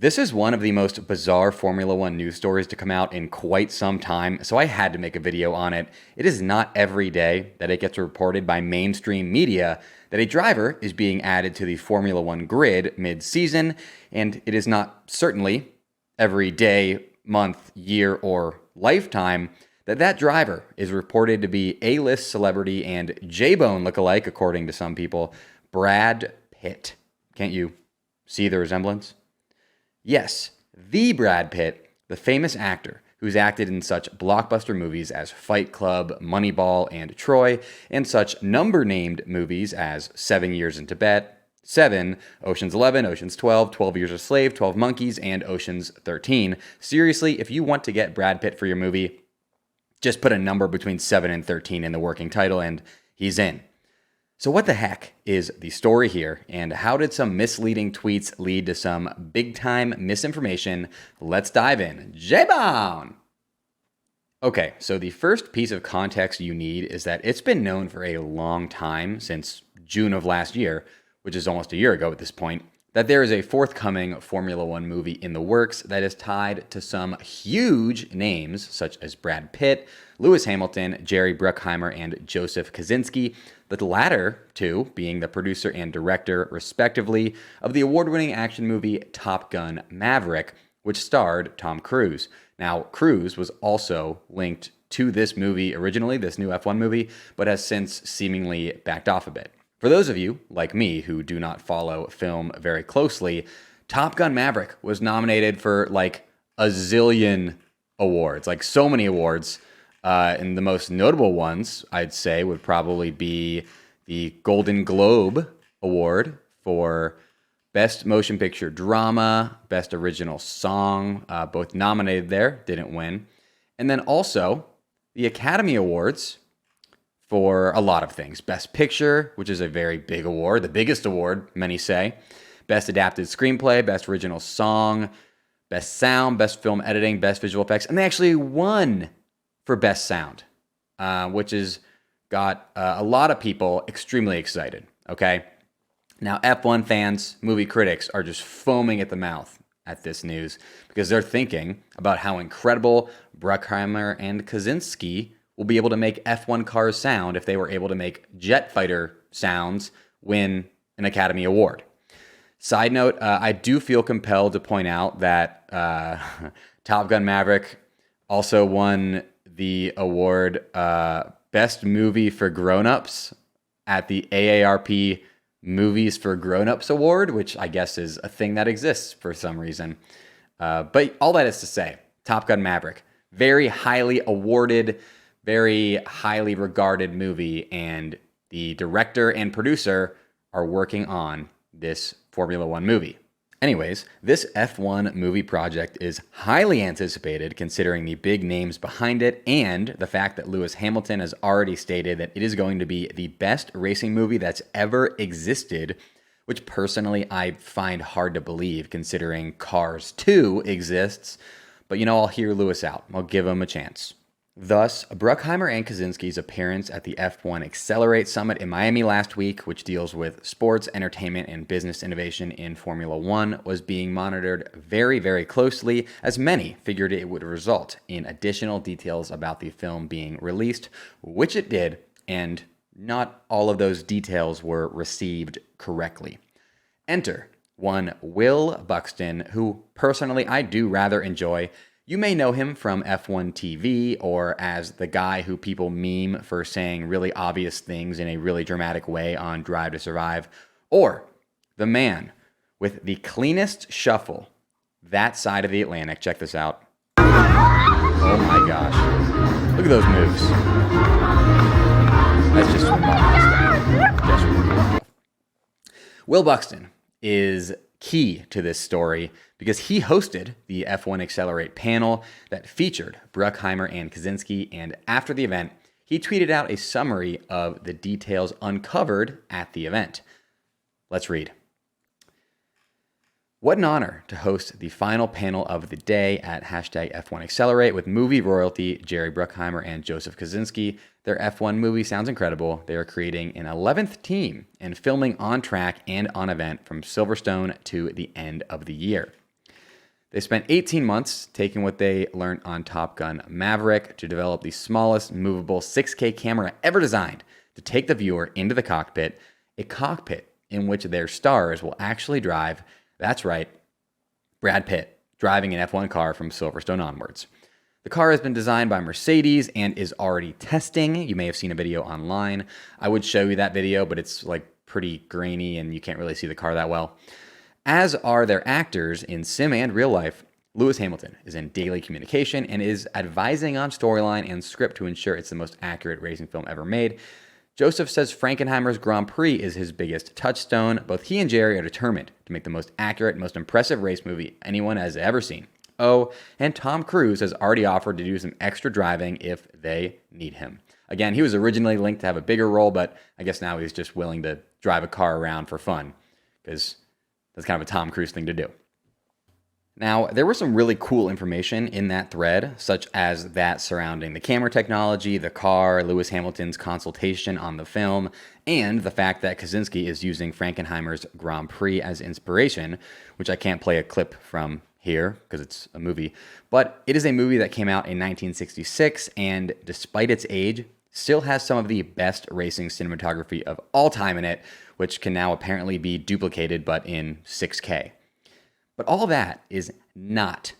This is one of the most bizarre Formula One news stories to come out in quite some time, so I had to make a video on it. It is not every day that it gets reported by mainstream media that a driver is being added to the Formula One grid mid-season, and it is not certainly every day, month, year, or lifetime that driver is reported to be A-list celebrity and J-Bone lookalike, according to some people, Brad Pitt. Can't you see the resemblance? Yes, the Brad Pitt, the famous actor who's acted in such blockbuster movies as Fight Club, Moneyball, and Troy, and such number-named movies as 7 Years in Tibet, 7, Ocean's 11, Ocean's 12, 12 Years a Slave, 12 Monkeys, and Ocean's 13. Seriously, if you want to get Brad Pitt for your movie, just put a number between 7 and 13 in the working title, and he's in. So what the heck is the story here, and how did some misleading tweets lead to some big-time misinformation? Let's dive in. J-Bone! Okay, so the first piece of context you need is that it's been known for a long time, since June of last year, which is almost a year ago at this point, that there is a forthcoming Formula One movie in the works that is tied to some huge names, such as Brad Pitt, Lewis Hamilton, Jerry Bruckheimer, and Joseph Kosinski, the latter two being the producer and director, respectively, of the award-winning action movie Top Gun: Maverick, which starred Tom Cruise. Now, Cruise was also linked to this movie originally, this new F1 movie, but has since seemingly backed off a bit. For those of you, like me, who do not follow film very closely, Top Gun: Maverick was nominated for like a zillion awards, like so many awards. And the most notable ones, I'd say, would probably be the Golden Globe Award for Best Motion Picture Drama, Best Original Song, both nominated there, didn't win. And then also the Academy Awards for a lot of things. Best Picture, which is a very big award, the biggest award, many say. Best Adapted Screenplay, Best Original Song, Best Sound, Best Film Editing, Best Visual Effects. And they actually won for Best Sound, which has got a lot of people extremely excited, okay? Now, F1 fans, movie critics are just foaming at the mouth at this news because they're thinking about how incredible Bruckheimer and Kosinski will be able to make F1 cars sound if they were able to make jet fighter sounds win an Academy Award. Side note, I do feel compelled to point out that Top Gun: Maverick also won the award Best Movie for Grown-Ups at the AARP Movies for Grown-Ups Award, which I guess is a thing that exists for some reason. But all that is to say, Top Gun: Maverick, very highly awarded, very highly regarded movie, and the director and producer are working on this Formula One movie. Anyways, this F1 movie project is highly anticipated considering the big names behind it and the fact that Lewis Hamilton has already stated that it is going to be the best racing movie that's ever existed, which personally I find hard to believe considering Cars 2 exists. But I'll hear Lewis out. I'll give him a chance. Thus, Bruckheimer and Kosinski's appearance at the F1 Accelerate Summit in Miami last week, which deals with sports, entertainment, and business innovation in Formula One, was being monitored very, very closely, as many figured it would result in additional details about the film being released, which it did, and not all of those details were received correctly. Enter one Will Buxton, who personally I do rather enjoy. You may know him from F1 TV or as the guy who people meme for saying really obvious things in a really dramatic way on Drive to Survive, or the man with the cleanest shuffle that side of the Atlantic. Check this out. Oh my gosh. Look at those moves. That's just remarkable. Will Buxton is key to this story because he hosted the F1 Accelerate panel that featured Bruckheimer and Kosinski, and after the event, he tweeted out a summary of the details uncovered at the event. Let's read. What an honor to host the final panel of the day at #F1 Accelerate with movie royalty Jerry Bruckheimer and Joseph Kosinski. Their F1 movie sounds incredible. They are creating an 11th team and filming on track and on event from Silverstone to the end of the year. They spent 18 months taking what they learned on Top Gun Maverick to develop the smallest movable 6K camera ever designed to take the viewer into the cockpit, a cockpit in which their stars will actually drive. That's right, Brad Pitt driving an F1 car from Silverstone onwards. The car has been designed by Mercedes and is already testing. You may have seen a video online. I would show you that video, but it's like pretty grainy and you can't really see the car that well. As are their actors in sim and real life. Lewis Hamilton is in daily communication and is advising on storyline and script to ensure it's the most accurate racing film ever made. Joseph says Frankenheimer's Grand Prix is his biggest touchstone. Both he and Jerry are determined to make the most accurate, most impressive race movie anyone has ever seen. Oh, and Tom Cruise has already offered to do some extra driving if they need him. Again, he was originally linked to have a bigger role, but I guess now he's just willing to drive a car around for fun, because that's kind of a Tom Cruise thing to do. Now, there was some really cool information in that thread, such as that surrounding the camera technology, the car, Lewis Hamilton's consultation on the film, and the fact that Kaczynski is using Frankenheimer's Grand Prix as inspiration, which I can't play a clip from here because it's a movie, but it is a movie that came out in 1966 and, despite its age, still has some of the best racing cinematography of all time in it, which can now apparently be duplicated but in 6K. But all that is not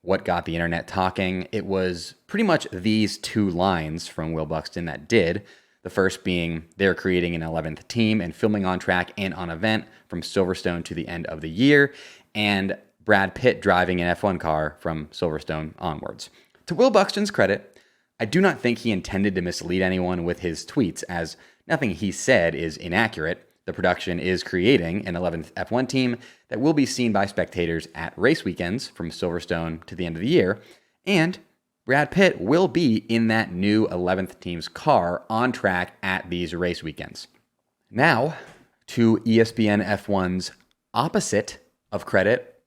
what got the internet talking. It was pretty much these two lines from Will Buxton that did. The first being they're creating an 11th team and filming on track and on event from Silverstone to the end of the year, and Brad Pitt driving an F1 car from Silverstone onwards. To Will Buxton's credit, I do not think he intended to mislead anyone with his tweets, as nothing he said is inaccurate. The production is creating an 11th F1 team that will be seen by spectators at race weekends from Silverstone to the end of the year, and Brad Pitt will be in that new 11th team's car on track at these race weekends. Now, to ESPN F1's opposite of credit,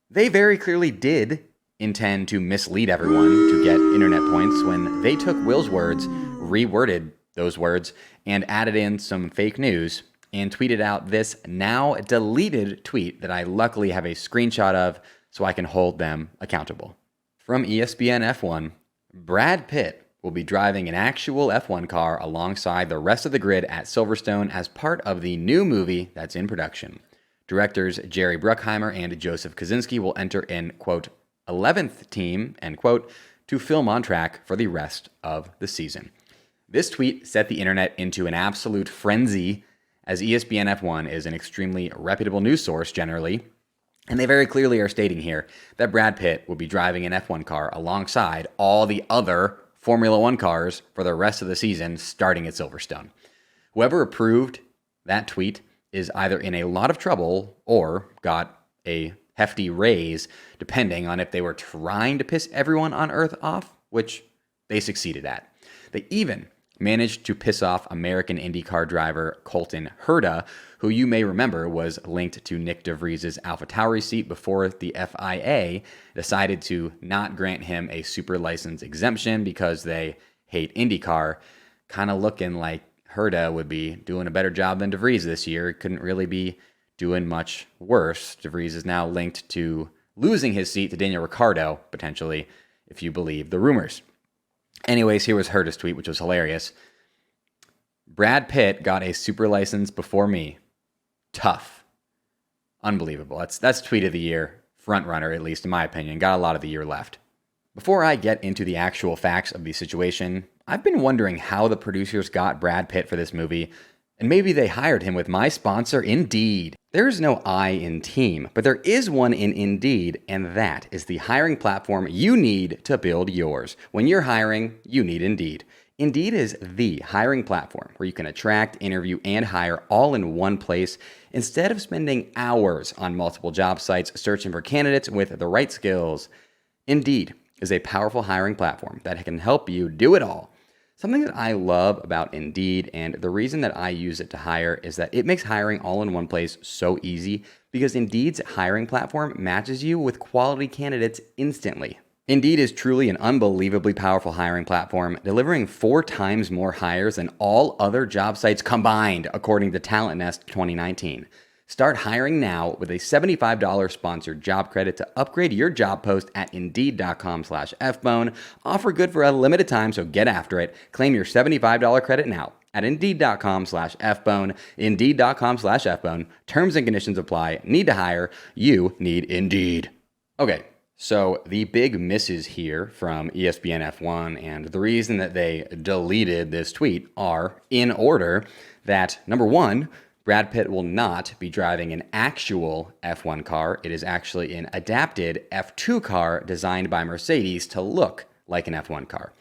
they very clearly did intend to mislead everyone to get internet points when they took Will's words, reworded those words, and added in some fake news and tweeted out this now deleted tweet that I luckily have a screenshot of so I can hold them accountable. From ESPN F1, Brad Pitt will be driving an actual F1 car alongside the rest of the grid at Silverstone as part of the new movie that's in production. Directors Jerry Bruckheimer and Joseph Kaczynski will enter in, quote, 11th team, end quote, to film on track for the rest of the season. This tweet set the internet into an absolute frenzy, as ESPN F1 is an extremely reputable news source generally, and they very clearly are stating here that Brad Pitt will be driving an F1 car alongside all the other Formula One cars for the rest of the season starting at Silverstone. Whoever approved that tweet is either in a lot of trouble or got a hefty raise, depending on if they were trying to piss everyone on Earth off, which they succeeded at. They even managed to piss off American IndyCar driver Colton Herta, who you may remember was linked to Nick DeVries' AlphaTauri seat before the FIA decided to not grant him a super license exemption because they hate IndyCar, kind of looking like Herta would be doing a better job than DeVries this year. Couldn't really be doing much worse. DeVries is now linked to losing his seat to Daniel Ricciardo, potentially, if you believe the rumors. Anyways, here was Herta's tweet, which was hilarious. Brad Pitt got a super license before me. Tough. Unbelievable. That's tweet of the year. Front runner, at least in my opinion. Got a lot of the year left. Before I get into the actual facts of the situation, I've been wondering how the producers got Brad Pitt for this movie, and maybe they hired him with my sponsor, Indeed. There is no I in team, but there is one in Indeed, and that is the hiring platform you need to build yours. When you're hiring, you need Indeed. Indeed is the hiring platform where you can attract, interview, and hire all in one place instead of spending hours on multiple job sites searching for candidates with the right skills. Indeed is a powerful hiring platform that can help you do it all. Something that I love about Indeed, and the reason that I use it to hire, is that it makes hiring all in one place so easy because Indeed's hiring platform matches you with quality candidates instantly. Indeed is truly an unbelievably powerful hiring platform, delivering 4 times more hires than all other job sites combined, according to Talent Nest 2019. Start hiring now with a $75 sponsored job credit to upgrade your job post at Indeed.com/FBone. Offer good for a limited time, so get after it. Claim your $75 credit now at Indeed.com/FBone. Indeed.com/FBone. Terms and conditions apply. Need to hire? You need Indeed. Okay, so the big misses here from ESPN F1 and the reason that they deleted this tweet are in order that, number one, Brad Pitt will not be driving an actual F1 car. It is actually an adapted F2 car designed by Mercedes to look like an F1 car.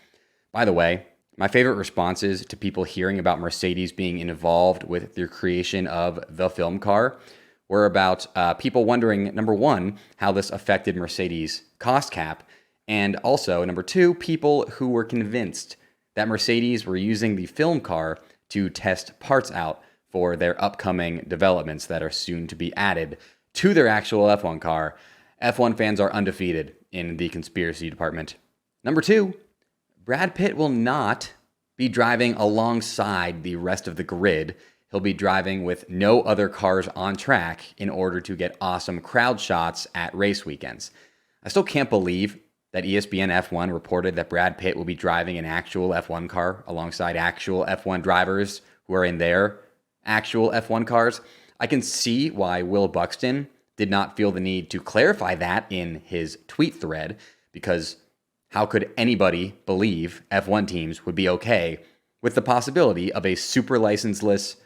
By the way, my favorite responses to people hearing about Mercedes being involved with the creation of the film car were about people wondering, number one, how this affected Mercedes' cost cap, and also, number two, people who were convinced that Mercedes were using the film car to test parts out for their upcoming developments that are soon to be added to their actual F1 car. F1 fans are undefeated in the conspiracy department. Number two, Brad Pitt will not be driving alongside the rest of the grid. He'll be driving with no other cars on track in order to get awesome crowd shots at race weekends. I still can't believe that ESPN F1 reported that Brad Pitt will be driving an actual F1 car alongside actual F1 drivers who are in their actual F1 cars. I can see why Will Buxton did not feel the need to clarify that in his tweet thread, because how could anybody believe F1 teams would be okay with the possibility of a super licenseless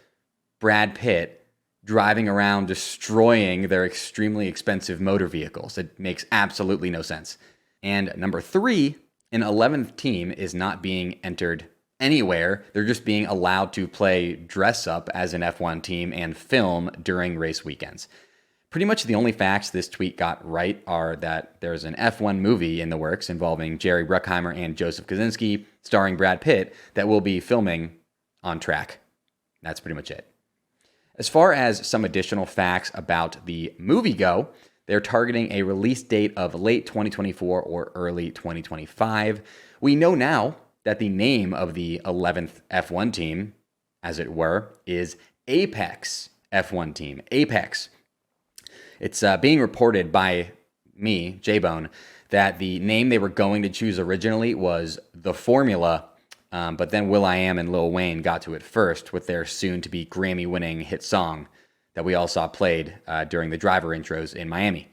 Brad Pitt driving around destroying their extremely expensive motor vehicles? It makes absolutely no sense. And number three, an 11th team is not being entered anywhere. They're just being allowed to play dress up as an F1 team and film during race weekends. Pretty much the only facts this tweet got right are that there's an F1 movie in the works involving Jerry Bruckheimer and Joseph Kosinski, starring Brad Pitt, that will be filming on track. That's pretty much it. As far as some additional facts about the movie go, they're targeting a release date of late 2024 or early 2025. We know now that the name of the 11th F1 team, as it were, is Apex F1 team. Apex. It's being reported by me, J-Bone, that the name they were going to choose originally was The Formula, but then will.i.am and Lil Wayne got to it first with their soon-to-be Grammy-winning hit song that we all saw played during the driver intros in Miami.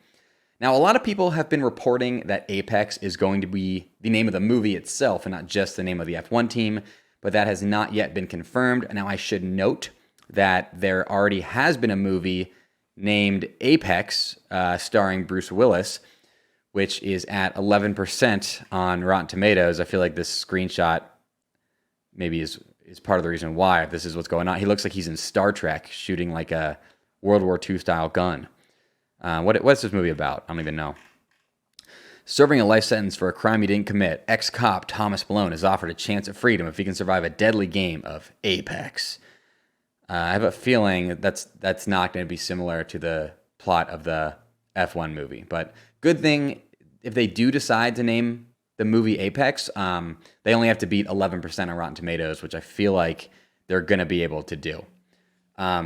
Now, a lot of people have been reporting that Apex is going to be the name of the movie itself and not just the name of the F1 team, but that has not yet been confirmed. Now, I should note that there already has been a movie named Apex, starring Bruce Willis, which is at 11% on Rotten Tomatoes. I feel like this screenshot maybe is part of the reason why, if this is what's going on. He looks like he's in Star Trek shooting like a World War II style gun. What's this movie about? I don't even know. Serving a life sentence for a crime he didn't commit, ex-cop Thomas Malone is offered a chance at freedom if he can survive a deadly game of Apex. I have a feeling that's not going to be similar to the plot of the F1 movie. But good thing if they do decide to name the movie Apex, they only have to beat 11% on Rotten Tomatoes, which I feel like they're going to be able to do.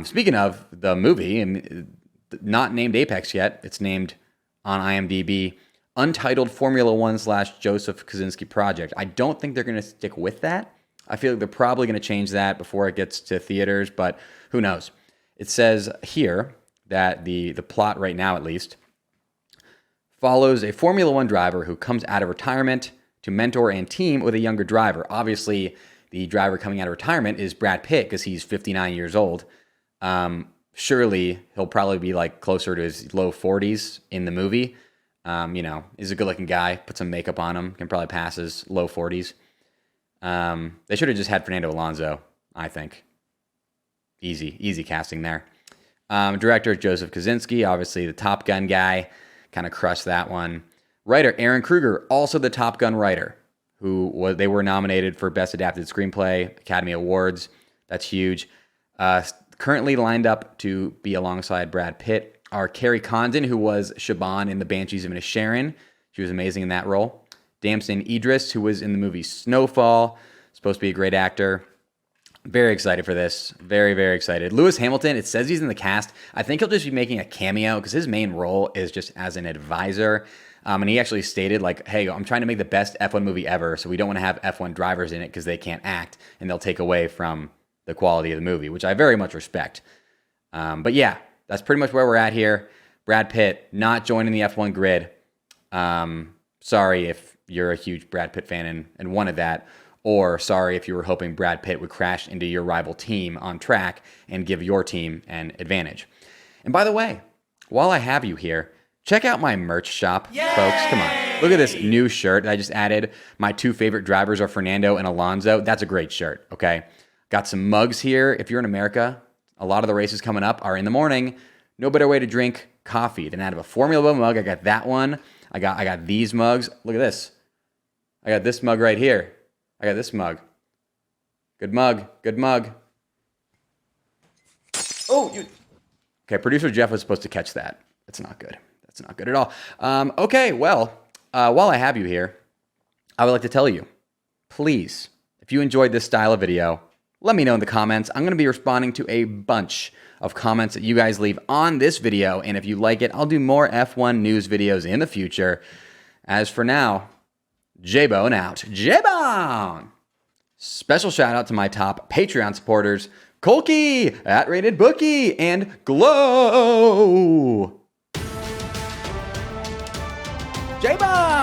Speaking of the movie, not named Apex yet. It's named on IMDb Untitled Formula One / Joseph Kosinski Project. I don't think they're going to stick with that. I feel like they're probably going to change that before it gets to theaters, but who knows? It says here that the plot right now, at least, follows a Formula One driver who comes out of retirement to mentor and team with a younger driver. Obviously, the driver coming out of retirement is Brad Pitt because he's 59 years old. Surely he'll probably be like closer to his low 40s in the movie. He's a good-looking guy. Put some makeup on him. Can probably pass his low 40s. They should have just had Fernando Alonso, I think. Easy casting there. Director Joseph Kosinski, obviously the Top Gun guy. Kind of crushed that one. Writer Aaron Kruger, also the Top Gun writer, they were nominated for Best Adapted Screenplay, Academy Awards. That's huge. Currently lined up to be alongside Brad Pitt are Carrie Condon, who was Shaban in The Banshees of Inisherin. She was amazing in that role. Damson Idris, who was in the movie Snowfall, supposed to be a great actor. Very excited for this. Very, very excited. Lewis Hamilton, it says he's in the cast. I think he'll just be making a cameo because his main role is just as an advisor. And he actually stated, like, hey, I'm trying to make the best F1 movie ever, so we don't want to have F1 drivers in it because they can't act, and they'll take away from the quality of the movie, which I very much respect. But yeah, that's pretty much where we're at here. Brad Pitt not joining the F1 grid. Sorry if you're a huge Brad Pitt fan and wanted that. Or sorry if you were hoping Brad Pitt would crash into your rival team on track and give your team an advantage. And by the way, while I have you here, check out my merch shop, folks. Come on. Look at this new shirt that I just added. My two favorite drivers are Fernando and Alonso. That's a great shirt, okay? Got some mugs here. If you're in America, a lot of the races coming up are in the morning. No better way to drink coffee than out of a Formula One mug. I got that one. I got these mugs. Look at this. I got this mug right here. I got this mug. Good mug. Good mug. Oh, okay, producer Jeff was supposed to catch that. That's not good. That's not good at all. Okay, well, while I have you here, I would like to tell you, please, if you enjoyed this style of video, let me know in the comments. I'm going to be responding to a bunch of comments that you guys leave on this video, and if you like it, I'll do more F1 news videos in the future. As for now, J-Bone out. J-Bone! Special shout out to my top Patreon supporters, Colky, @RatedBookie, and Glow. J-Bone!